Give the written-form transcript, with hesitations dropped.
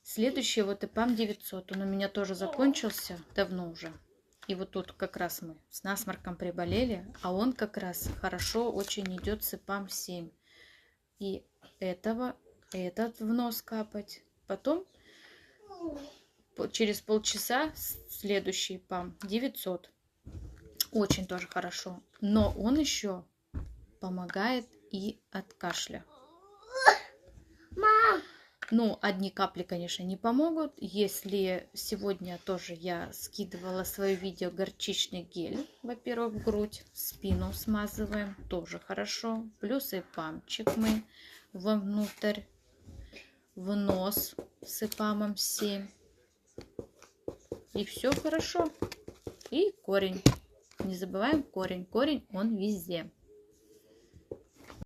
Следующий вот ИПАМ 900. Он у меня тоже закончился давно уже. И вот тут как раз мы с насморком приболели, а он как раз хорошо очень идет с ИПАМ 7. И этот в нос капать. Потом через полчаса следующий ИПАМ 900. Очень тоже хорошо. Но он еще помогает и от кашля. Ну, одни капли, конечно, не помогут. Если сегодня тоже я скидывала свое видео горчичный гель, во-первых, в грудь, спину смазываем, тоже хорошо. Плюс и памчик мы вовнутрь, в нос с ипамом 7. И все хорошо. И корень. Не забываем корень. Корень, он везде.